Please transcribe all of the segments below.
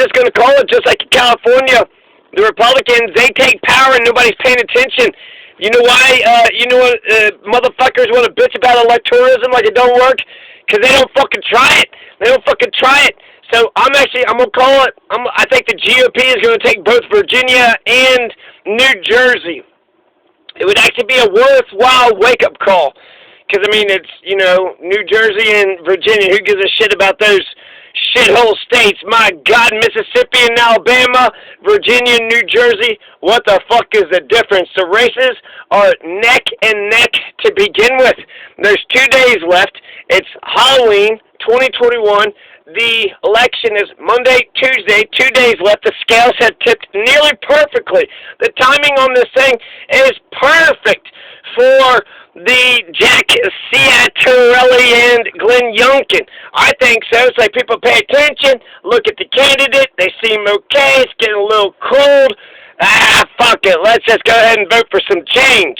just going to call it just like in California. The Republicans, they take power and nobody's paying attention. You know why? You know what motherfuckers want to bitch about electoralism like it don't work? Because they don't fucking try it. They don't fucking try it. So I'm going to call it, I think the GOP is going to take both Virginia and New Jersey. It would actually be a worthwhile wake-up call. Because, I mean, it's, you know, New Jersey and Virginia. Who gives a shit about those shithole states? My God, Mississippi and Alabama, Virginia and New Jersey. What the fuck is the difference? The races are neck and neck to begin with. There's 2 days left. It's Halloween 2021. The election is Monday, Tuesday, 2 days left. The scales have tipped nearly perfectly. The timing on this thing is perfect for the Jack Ciattarelli and Glenn Youngkin. I think so. It's like people pay attention, look at the candidate, they seem okay, it's getting a little cold. Fuck it, let's just go ahead and vote for some change.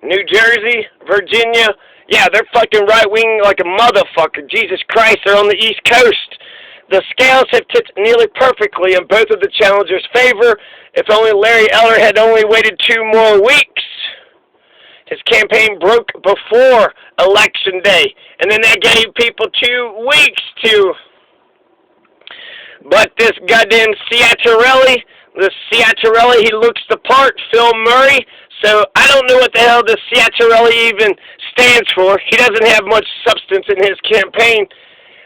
New Jersey, Virginia, yeah, they're fucking right-wing like a motherfucker. Jesus Christ, they're on the East Coast. The scales have tipped nearly perfectly in both of the challengers' favor. If only Larry Eller had only waited 2 more weeks. His campaign broke before Election Day, and then that gave people 2 weeks to. But this goddamn Ciattarelli, he looks the part, Phil Murray. So I don't know what the hell this Ciattarelli even stands for. He doesn't have much substance in his campaign.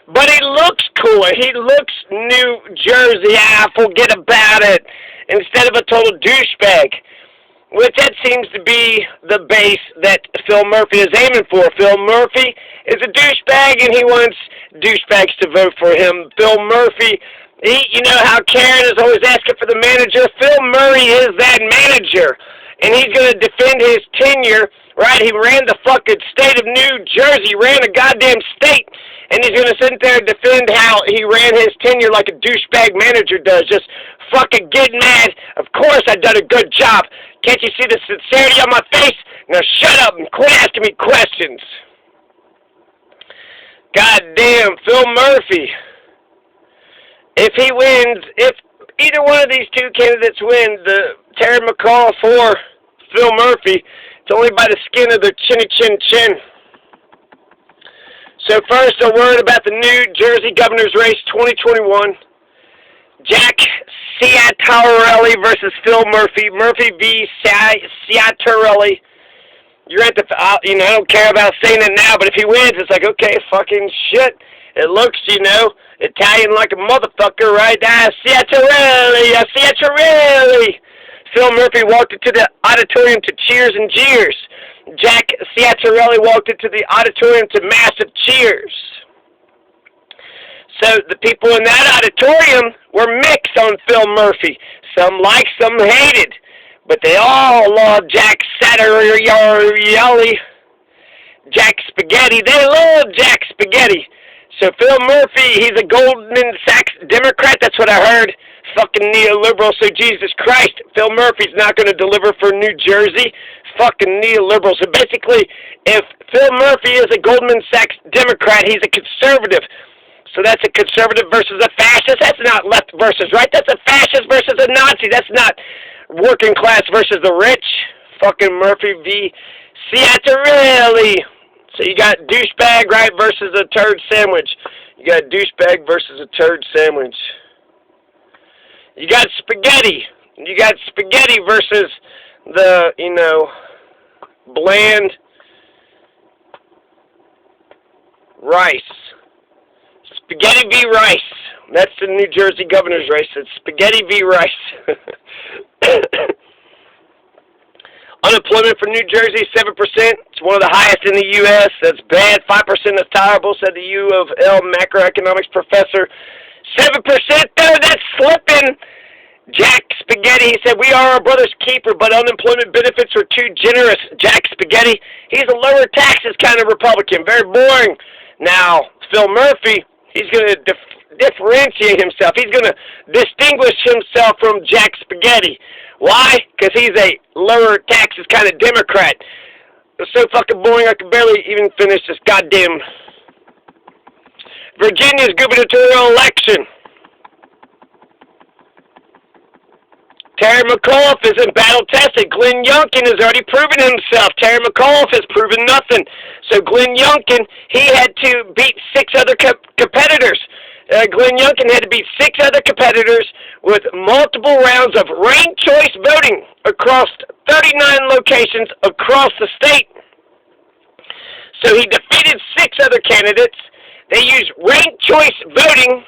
But he looks cooler. He looks New Jersey. Forget about it. Instead of a total douchebag. Which that seems to be the base that Phil Murphy is aiming for. Phil Murphy is a douchebag, and he wants douchebags to vote for him. Phil Murphy, you know how Karen is always asking for the manager? Phil Murray is that manager. And he's going to defend his tenure, right? He ran the fucking state of New Jersey, ran a goddamn state, and he's going to sit there and defend how he ran his tenure like a douchebag manager does, just fucking getting mad. Of course I done a good job. Can't you see the sincerity on my face? Now shut up and quit asking me questions. Goddamn, Phil Murphy. If he wins, if either one of these 2 candidates win, the Terry McAuliffe or Phil Murphy, it's only by the skin of their chinny chin chin. So first, a word about the New Jersey governor's race 2021. Jack Ciattarelli versus Phil Murphy. Murphy v. Ciattarelli. You're at the, I don't care about saying it now, but if he wins, it's like, okay, fucking shit. It looks, Italian like a motherfucker, right? Ciattarelli. Phil Murphy walked into the auditorium to cheers and jeers. Jack Ciattarelli walked into the auditorium to massive cheers. So the people in that auditorium were mixed on Phil Murphy. Some liked, some hated. But they all love Jack Ciattarelli. Jack Spaghetti. They love Jack Spaghetti. So Phil Murphy, he's a Goldman Sachs Democrat. That's what I heard. Fucking neoliberal. So Jesus Christ, Phil Murphy's not going to deliver for New Jersey. Fucking neoliberal. So basically, if Phil Murphy is a Goldman Sachs Democrat, he's a conservative. So that's a conservative versus a fascist. That's not left versus right. That's a fascist versus a Nazi. That's not working class versus the rich. Fucking Murphy v. Ciattarelli. So you got douchebag, right, versus a turd sandwich. You got douchebag versus a turd sandwich. You got spaghetti. You got spaghetti versus the, bland rice. Spaghetti v. rice. That's the New Jersey governor's race. It's spaghetti v. rice. Unemployment for New Jersey, 7%. It's one of the highest in the U.S. That's bad. 5% is tolerable, said the U of L macroeconomics professor. 7%, though, that's slipping. Jack Spaghetti, he said, we are our brother's keeper, but unemployment benefits are too generous. Jack Spaghetti, he's a lower taxes kind of Republican. Very boring. Now, Phil Murphy, he's going to differentiate himself. He's going to distinguish himself from Jack Spaghetti. Why? Because he's a lower taxes kind of Democrat. It's so fucking boring I can barely even finish this goddamn Virginia's gubernatorial election. Terry McAuliffe isn't battle-tested. Glenn Youngkin has already proven himself. Terry McAuliffe has proven nothing. So Glenn Youngkin, he had to beat 6 other competitors. Glenn Youngkin had to beat 6 other competitors with multiple rounds of ranked choice voting across 39 locations across the state. So he defeated 6 other candidates. They used ranked choice voting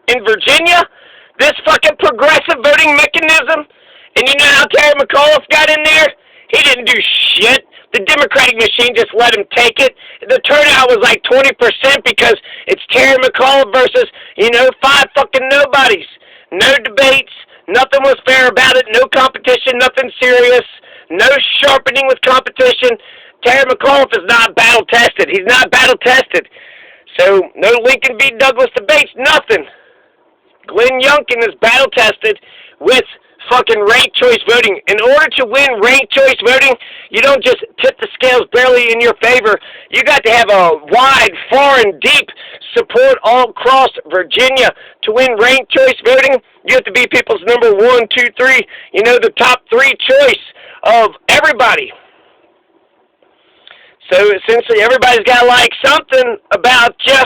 in Virginia, this fucking progressive voting mechanism. And you know how Terry McAuliffe got in there? He didn't do shit. The Democratic machine just let him take it. The turnout was like 20% because it's Terry McAuliffe versus, 5 fucking nobodies. No debates. Nothing was fair about it. No competition. Nothing serious. No sharpening with competition. Terry McAuliffe is not battle-tested. He's not battle-tested. So, no Lincoln v. Douglas debates. Nothing. Glenn Youngkin is battle-tested with fucking ranked choice voting. In order to win ranked choice voting, you don't just tip the scales barely in your favor. You got to have a wide, far, and deep support all across Virginia. To win ranked choice voting, you have to be people's number 1, 2, 3. The top 3 choice of everybody. So essentially, everybody's got to like something about you.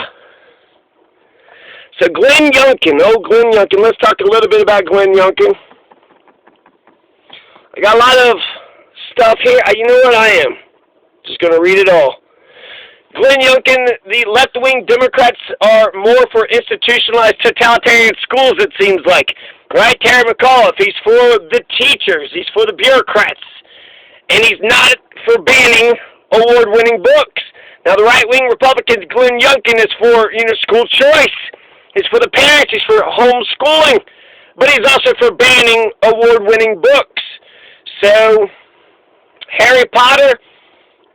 So Glenn Youngkin, Glenn Youngkin. Let's talk a little bit about Glenn Youngkin. I got a lot of stuff here. You know what I am? Just going to read it all. Glenn Youngkin, the left-wing Democrats are more for institutionalized totalitarian schools, it seems like. Right, Terry McAuliffe, he's for the teachers. He's for the bureaucrats. And he's not for banning award-winning books. Now, the right-wing Republicans, Glenn Youngkin, is for, school choice. He's for the parents. He's for homeschooling. But he's also for banning award-winning books. So, Harry Potter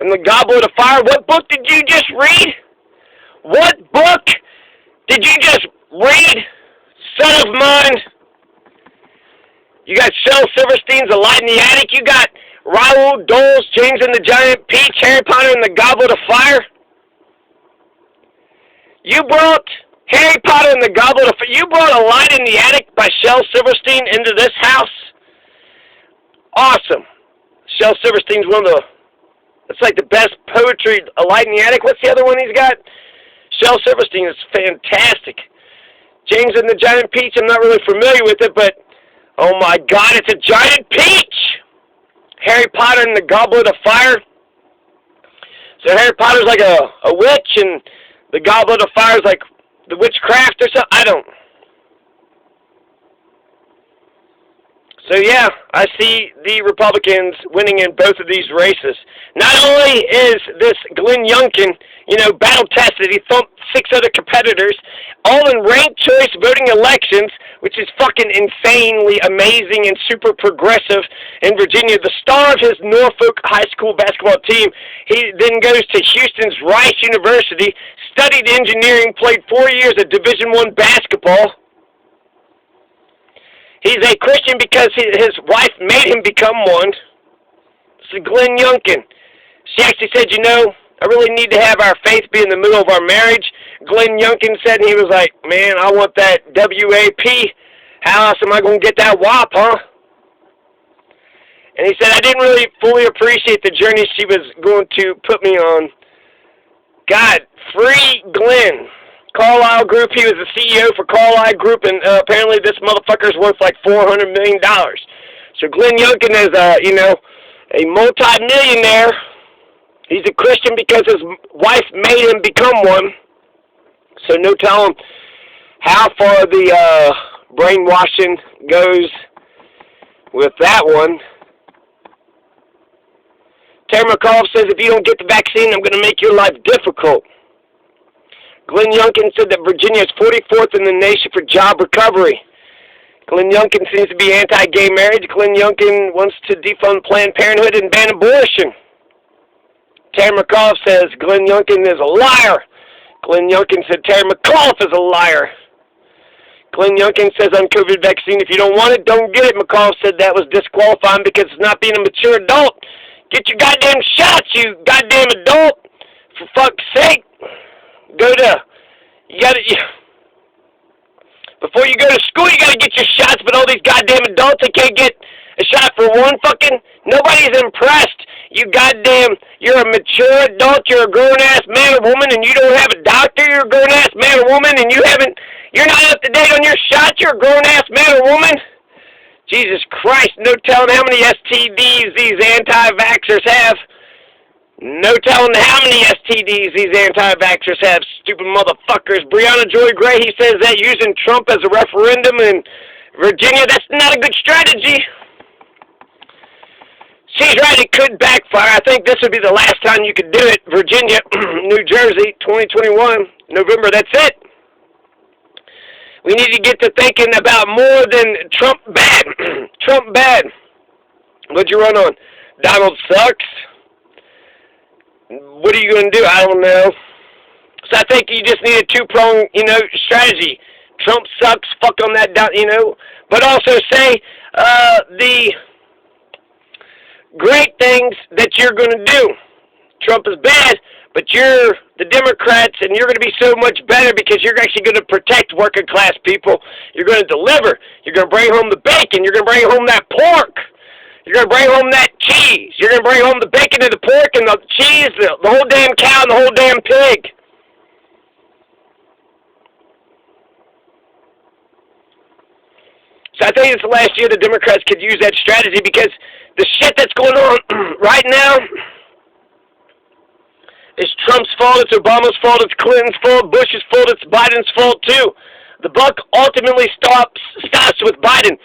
and the Goblet of Fire, what book did you just read? What book did you just read, son of mine? You got Shel Silverstein's A Light in the Attic. You got Roald Dahl's James and the Giant Peach, Harry Potter and the Goblet of Fire. You brought Harry Potter and the Goblet of Fire. You brought A Light in the Attic by Shel Silverstein into this house. Awesome. Shel Silverstein's it's like the best poetry. A Light in the Attic. What's the other one he's got? Shel Silverstein is fantastic. James and the Giant Peach, I'm not really familiar with it, but oh my God, it's a giant peach! Harry Potter and the Goblet of Fire. So Harry Potter's like a witch, and the Goblet of Fire is like the witchcraft or something. I don't. So yeah, I see the Republicans winning in both of these races. Not only is this Glenn Youngkin, battle-tested, he thumped 6 other competitors, all in ranked choice voting elections, which is fucking insanely amazing and super progressive in Virginia. The star of his Norfolk High School basketball team, he then goes to Houston's Rice University, studied engineering, played 4 years of Division I basketball. He's a Christian because his wife made him become one. This is Glenn Youngkin. She actually said, I really need to have our faith be in the middle of our marriage. Glenn Youngkin said, and he was like, man, I want that WAP. How else am I going to get that WAP, huh? And he said, I didn't really fully appreciate the journey she was going to put me on. God, free Glenn. Carlyle Group, he was the CEO for Carlyle Group, and apparently this motherfucker's worth like $400 million. So Glenn Youngkin is, a multi-millionaire. He's a Christian because his wife made him become one. So no telling how far the brainwashing goes with that one. Terry McAuliffe says, if you don't get the vaccine, I'm going to make your life difficult. Glenn Youngkin said that Virginia is 44th in the nation for job recovery. Glenn Youngkin seems to be anti-gay marriage. Glenn Youngkin wants to defund Planned Parenthood and ban abortion. Terry McAuliffe says Glenn Youngkin is a liar. Glenn Youngkin said Terry McAuliffe is a liar. Glenn Youngkin says on COVID vaccine, if you don't want it, don't get it. McAuliffe said that was disqualifying because it's not being a mature adult. Get your goddamn shots, you goddamn adult. For fuck's sake. Before you go to school, you gotta get your shots, but all these goddamn adults, they can't get a shot for one fucking... Nobody's impressed. You're a mature adult, you're a grown-ass man or woman, and you don't have a doctor, you're a grown-ass man or woman, and you're not up to date on your shots, you're a grown-ass man or woman? Jesus Christ, no telling how many STDs these anti-vaxxers have. No telling how many STDs these anti-vaxxers have, stupid motherfuckers. Breonna Joy Gray, he says that using Trump as a referendum in Virginia, that's not a good strategy. She's right, it could backfire. I think this would be the last time you could do it. Virginia, New Jersey, 2021, November, that's it. We need to get to thinking about more than Trump bad. Trump bad. What'd you run on? Donald sucks? What are you going to do? I don't know. So I think you just need a two-pronged, strategy. Trump sucks, fuck on that, but also say the great things that you're going to do. Trump is bad, but you're the Democrats, and you're going to be so much better because you're actually going to protect working class people. You're going to deliver. You're going to bring home the bacon. You're going to bring home that pork. You're going to bring home that cheese. You're going to bring home the bacon and the pork and the cheese, the whole damn cow and the whole damn pig. So I think it's the last year the Democrats could use that strategy because the shit that's going on right now is Trump's fault, it's Obama's fault, it's Clinton's fault, Bush's fault, it's Biden's fault too. The buck ultimately stops with Biden.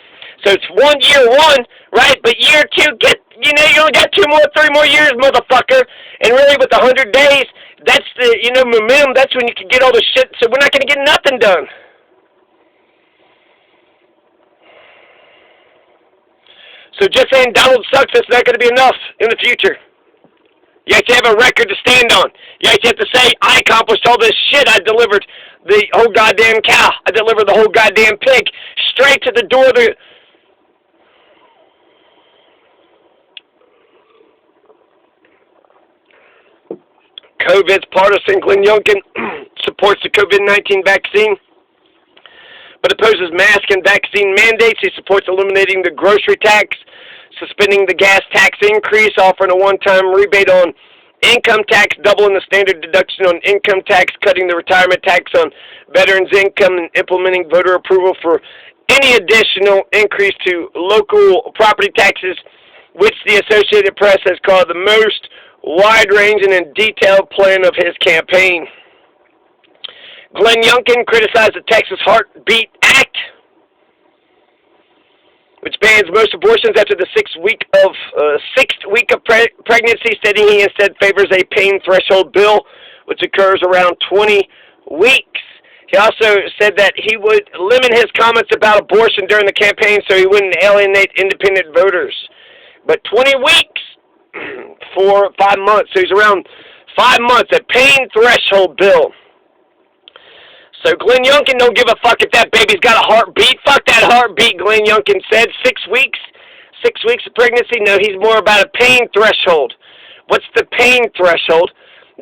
So it's year one, right? But year two, you only got 3 more years, motherfucker. And really with 100 days, that's the, momentum, that's when you can get all the shit. So we're not going to get nothing done. So just saying Donald sucks, that's not going to be enough in the future. You have to have a record to stand on. You have to say, I accomplished all this shit. I delivered the whole goddamn cow. I delivered the whole goddamn pig straight to the door of the... COVID's partisan Glenn Youngkin supports the COVID-19 vaccine, but opposes mask and vaccine mandates. He supports eliminating the grocery tax, suspending the gas tax increase, offering a one-time rebate on income tax, doubling the standard deduction on income tax, cutting the retirement tax on veterans' income, and implementing voter approval for any additional increase to local property taxes, which the Associated Press has called the most wide-ranging and detailed plan of his campaign. Glenn Youngkin criticized the Texas Heartbeat Act, which bans most abortions after the sixth week of pregnancy, stating he instead favors a pain threshold bill, which occurs around 20 weeks. He also said that he would limit his comments about abortion during the campaign so he wouldn't alienate independent voters. But 20 weeks for 5 months, so he's around 5 months, a pain threshold bill. So Glenn Youngkin don't give a fuck if that baby's got a heartbeat. Fuck that heartbeat, Glenn Youngkin said. 6 weeks? 6 weeks of pregnancy? No, he's more about a pain threshold. What's the pain threshold?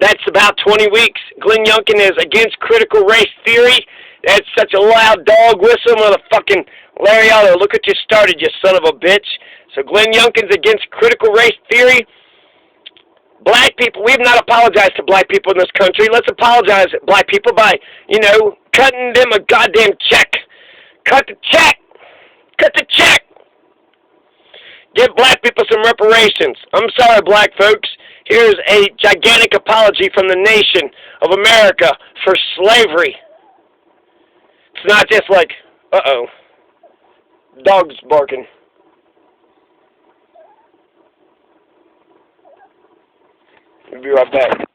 That's about 20 weeks. Glenn Youngkin is against critical race theory. That's such a loud dog whistle, motherfucking Larry Otto. Look what you started, you son of a bitch. So Glenn Youngkin's against critical race theory. Black people, we have not apologized to black people in this country. Let's apologize to black people by, cutting them a goddamn check. Cut the check. Cut the check. Give black people some reparations. I'm sorry, black folks. Here's a gigantic apology from the nation of America for slavery. It's not just like, uh-oh, dogs barking. We'll be right back.